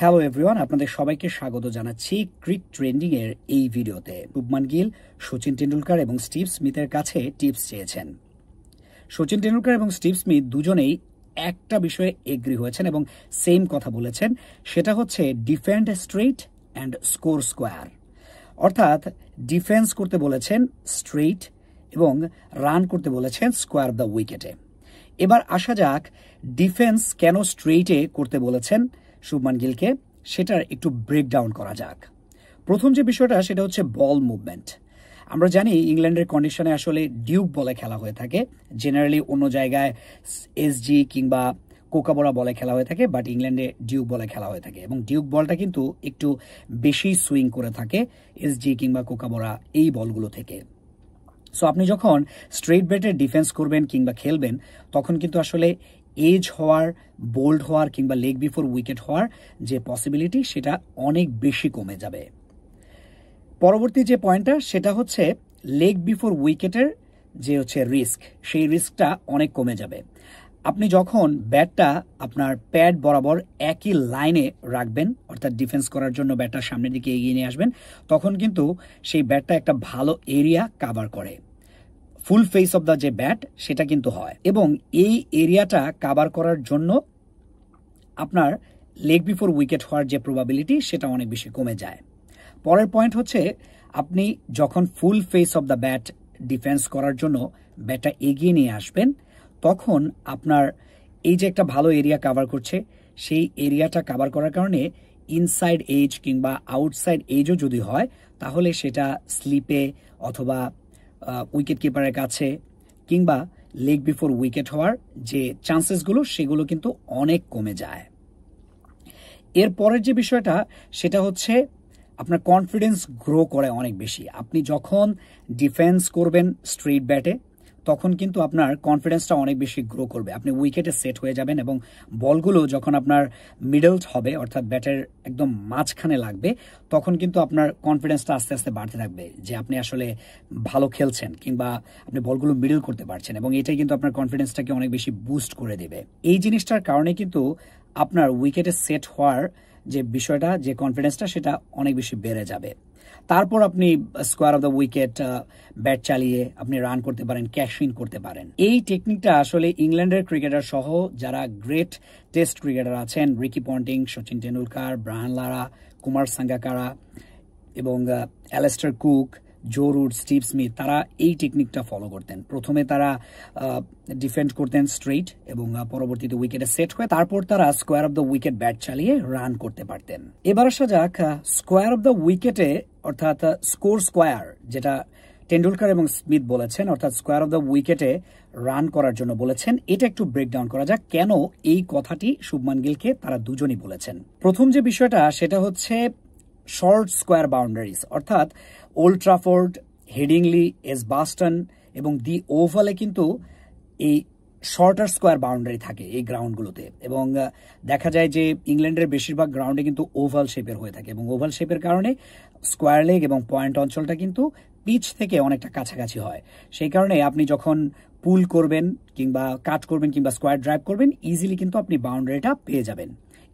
Hello everyone, আপনাদের সবাইকে স্বাগত জানাচ্ছি ক্রিক ট্রেন্ডিং এর এই ভিডিওতে। শুভমান গিল, সচিন টেন্ডুলকার এবং স্টিভ স্মিথের কাছে টিপস চেয়েছেন। সচিন টেন্ডুলকার এবং স্টিভ স্মিথ দুজনেই একটা বিষয়ে এগ্রি হয়েছেন এবং সেম কথা বলেছেন, সেটা হচ্ছে defend straight and score square. অর্থাৎ ডিফেন্স করতে বলেছেন স্ট্রেইট এবং রান করতে বলেছেন স্কোয়ার অফ দ্য উইকেটে। এবার আসা যাক ডিফেন্স কেন স্ট্রেইটে করতে বলেছেন শুভমান গিলকে, সেটার একটু ব্রেকডাউন করা যাক। প্রথম যে বিষয়টা সেটা হচ্ছে বল মুভমেন্ট। আমরা জানি ইংল্যান্ডের কন্ডিশনে আসলে ডিউক বলে খেলা হয়ে থাকে, জেনারেলি অন্য জায়গায় এসজি কিংবা কোকাবোরা বলে খেলা হয়ে থাকে, বাট ইংল্যান্ডে ডিউক বলে খেলা হয়ে থাকে এবং ডিউক বলটা কিন্তু একটু বেশি সুইং করে থাকে এসজি কিংবা কোকাবোরা এই বলগুলো থেকে। সো আপনি যখন স্ট্রেইট ব্যাটে ডিফেন্স করবেন কিংবা খেলবেন তখন কিন্তু আসলে এজ হওয়ার, বোল্ড হওয়ার কিংবা লেগ বিফোর উইকেট হওয়ার যে পসিবিলিটি সেটা অনেক বেশি কমে যাবে। পরবর্তী যে পয়েন্টটা সেটা হচ্ছে লেগ বিফোর উইকেটের যে হচ্ছে রিস্ক, সেই রিস্কটা অনেক কমে যাবে। আপনি যখন ব্যাটটা আপনার প্যাড বরাবর একই লাইনে রাখবেন, অর্থাৎ ডিফেন্স করার জন্য ব্যাটটা সামনের দিকে এগিয়ে নিয়ে আসবেন, তখন কিন্তু সেই ব্যাটটা একটা ভালো এরিয়া কাভার করে। ফুল ফেস অফ দ্য যে ব্যাট সেটা কিন্তু হয় এবং এই এরিয়াটা কাভার করার জন্য আপনার লেগ বিফোর উইকেট হওয়ার যে প্রবাবিলিটি সেটা অনেক বেশি কমে যায়। পরের পয়েন্ট হচ্ছে আপনি যখন full face of the bat defence করার জন্য ব্যাটটা এগিয়ে নিয়ে আসবেন তখন আপনার এই যে একটা ভালো এরিয়া কাভার করছে, সেই এরিয়াটা কাভার করার কারণে ইনসাইড এজ কিংবা আউটসাইড এজও যদি হয় তাহলে সেটা স্লিপে অথবা উইকেট কিপারের কাছে কিংবা লেগ বিফোর উইকেট হওয়ার যে চান্সেসগুলো সেগুলো কিন্তু অনেক কমে যায়। এর পরের যে বিষয়টা সেটা হচ্ছে আপনার কনফিডেন্স গ্রো করে অনেক বেশি। আপনি যখন ডিফেন্স করবেন স্ট্রেইট ব্যাটে তখন কিন্তু আপনার কনফিডেন্সটা অনেক বেশি গ্রো করবে। আপনি উইকেটে সেট হয়ে যাবেন এবং বলগুলো যখন আপনার মিডল হবে, অর্থাৎ ব্যাটের একদম মাঝখানে লাগবে, তখন কিন্তু আপনার কনফিডেন্সটা আস্তে আস্তে বাড়তে থাকবে যে আপনি আসলে ভালো খেলছেন কিংবা আপনি বলগুলো মিডল করতে পারছেন এবং এটাই কিন্তু আপনার কনফিডেন্সটাকে অনেক বেশি বুস্ট করে দেবে। এই জিনিসটার কারণে কিন্তু আপনার উইকেটে সেট হওয়ার যে বিষয়টা, যে কনফিডেন্সটা, সেটা অনেক বেশি বেড়ে যাবে। তারপর আপনি square of the wicket bat চালিয়ে আপনি রান করতে পারেন, ক্যাশ ইন করতে পারেন। এই টেকনিকটা আসলে ইংল্যান্ডের ক্রিকেটার সহ যারা গ্রেট টেস্ট ক্রিকেটার আছেন, Ricky Ponting, Sachin Tendulkar, Brian Lara, Kumar Sangakkara এবং Alastair Cook, Joe Root, Steve Smith, তারা এই টেকনিকটা ফলো করতেন। প্রথমে তারা ডিফেন্ড করতেন স্ট্রেইট এবং পরবর্তীতে উইকেটে সেট হয়ে তারপর তারা square of the wicket bat চালিয়ে রান করতে পারতেন। এবার আসা যাক স্কোয়ার অফ দ্য উইকেটে, অর্থাৎ স্কোর স্কোয়ার, যেটা টেন্ডুলকার এবং স্মিথ বলেছেন, অর্থাৎ স্কোয়ার অফ দ্য উইকেটে রান করার জন্য বলেছেন। এটা একটু ব্রেকডাউন করা যাক কেন এই কথাটি শুভমান গিলকে তারা দুজনই বলেছেন। প্রথম যে বিষয়টা সেটা হচ্ছে শর্ট স্কোয়ার বাউন্ডারিজ, অর্থাৎ ওল্ড ট্রাফোর্ড, হেডিংলি, এজবাস্টন এবং দি ওভালে কিন্তু এই শর্টার স্কোয়ার বাউন্ডারি থাকে এই গ্রাউন্ডগুলোতে এবং দেখা যায় যে ইংল্যান্ডের বেশিরভাগ গ্রাউন্ডে কিন্তু ওভাল শেপের হয়ে থাকে এবং ওভাল শেপের কারণে স্কোয়ার লেগ এবং পয়েন্ট অঞ্চলটা কিন্তু পিচ থেকে অনেকটা কাছাকাছি হয়। সেই কারণে আপনি যখন পুল করবেন কিংবা কাট করবেন কিংবা স্কোয়ার ড্রাইভ করবেন, ইজিলি কিন্তু আপনি বাউন্ডারিটা পেয়ে যাবেন।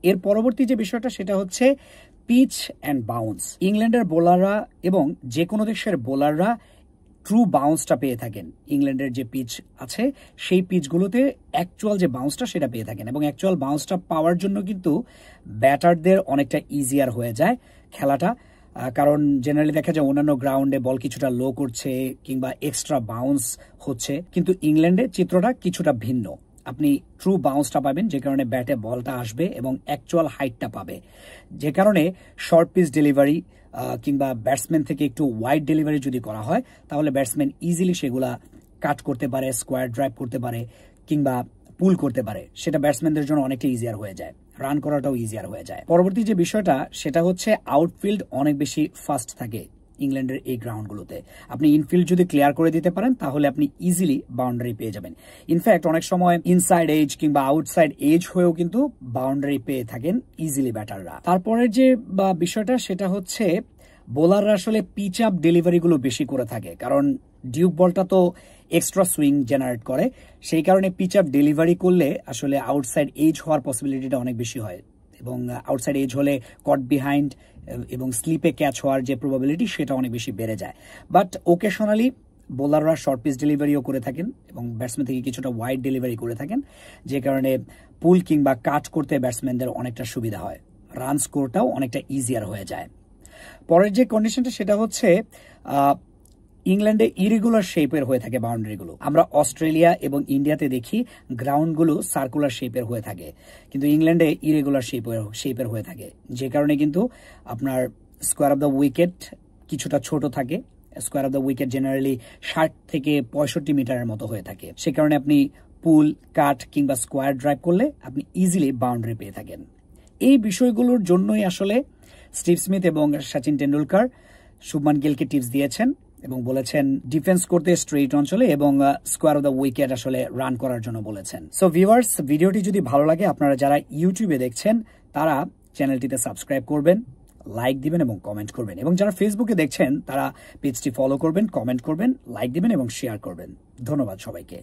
এর পরবর্তী যে বিষয়টা সেটা হচ্ছে পিচ অ্যান্ড বাউন্স। ইংল্যান্ডের বোলাররা এবং যে কোনো দেশের বোলাররা ট্রু বাউন্সটা পেয়ে থাকেন। ইংল্যান্ডের যে পিচ আছে সেই পিচগুলোতে অ্যাকচুয়াল যে বাউন্সটা সেটা পেয়ে থাকেন এবং অ্যাকচুয়াল বাউন্সটা পাওয়ার জন্য কিন্তু ব্যাটারদের অনেকটা ইজিয়ার হয়ে যায় খেলাটা, কারণ জেনারেলি দেখা যায় অন্যান্য গ্রাউন্ডে বল কিছুটা লো করছে কিংবা এক্সট্রা বাউন্স হচ্ছে, কিন্তু ইংল্যান্ডে চিত্রটা কিছুটা ভিন্ন। আপনি ট্রু বাউন্সটা পাবেন যে কারণে ব্যাটে বলটা আসবে এবং অ্যাকচুয়াল হাইটটা পাবে, যে কারণে শর্ট পিচ ডেলিভারি কিংবা ব্যাটসম্যান থেকে একটু ওয়াইড ডেলিভারি যদি করা হয় তাহলে ব্যাটসম্যান ইজিলি সেগুলা কাট করতে পারে, স্কোয়ার ড্রাইভ করতে পারে কিংবা পুল করতে পারে। সেটা ব্যাটসম্যানদের জন্য অনেকটা ইজিয়ার হয়ে যায়, রান করাটাও ইজিয়ার হয়ে যায়। পরবর্তী যে বিষয়টা সেটা হচ্ছে আউটফিল্ড অনেক বেশি ফাস্ট থাকে ইংল্যান্ডের এই গ্রাউন্ডগুলোতে। আপনি ইনফিল্ড যদি ক্লিয়ার করে দিতে পারেন তাহলে আপনি ইজিলি বাউন্ডারি পেয়ে যাবেন। ইনফ্যাক্ট অনেক সময় ইনসাইড এজ কিংবা আউটসাইড এজ হয়েও কিন্তু বাউন্ডারি পেয়ে থাকেন ইজিলি ব্যাটাররা। তারপরের যে বিষয়টা সেটা হচ্ছে বোলাররা আসলে পিচ আপ ডেলিভারিগুলো বেশি করে থাকে, কারণ ডিউক বলটা তো এক্সট্রা সুইং জেনারেট করে, সেই কারণে পিচ আপ ডেলিভারি করলে আসলে আউটসাইড এজ হওয়ার পসিবিলিটিটা অনেক বেশি হয় এবং আউটসাইড এজ হলে কট বিহাইন্ড এবং স্লিপে ক্যাচ হওয়ার যে প্রবাবিলিটি সেটা অনেক বেশি বেড়ে যায়। বাট ওকেশনালি বোলাররা শর্ট পিচ ডেলিভারিও করে থাকেন এবং ব্যাটসম্যান থেকে কিছুটা ওয়াইড ডেলিভারি করে থাকেন, যে কারণে পুল কিংবা কাট করতে ব্যাটসম্যানদের অনেকটা সুবিধা হয়, রান স্কোরটাও অনেকটা ইজিয়ার হয়ে যায়। পরের যে কন্ডিশনটা সেটা হচ্ছে ইংল্যান্ডে ইরেগুলার শেপের হয়ে থাকে বাউন্ডারিগুলো। আমরা অস্ট্রেলিয়া এবং ইন্ডিয়াতে দেখি গ্রাউন্ডগুলো সার্কুলার শেপের হয়ে থাকে, কিন্তু ইংল্যান্ডে ইরেগুলার শেপের হয়ে থাকে, যে কারণে কিন্তু আপনার স্কোয়ার অফ দ্য উইকেট কিছুটা ছোট থাকে। Square of the wicket generally 60 থেকে 65 মিটারের মতো হয়ে থাকে। সে কারণে আপনি পুল, কাট কিংবা স্কোয়ার ড্রাইভ করলে আপনি ইজিলি বাউন্ডারি পেয়ে থাকেন। এই বিষয়গুলোর জন্যই আসলে স্টিভ স্মিথ এবং সচিন টেন্ডুলকার শুভমান গিলকে টিপস দিয়েছেন এবং বলেছেন ডিফেন্স করতে স্ট্রেইট অঞ্চলে এবং স্কোয়ার অফ দ্য উইকেট আসলে রান করার জন্য বলেছেন। সো ভিউয়ার্স, ভিডিওটি যদি ভালো লাগে, আপনারা যারা ইউটিউবে দেখছেন তারা চ্যানেলটিতে সাবস্ক্রাইব করবেন, লাইক দিবেন এবং কমেন্ট করবেন, এবং যারা ফেসবুকে দেখছেন তারা পেজটি ফলো করবেন, কমেন্ট করবেন, লাইক দিবেন এবং শেয়ার করবেন। ধন্যবাদ সবাইকে।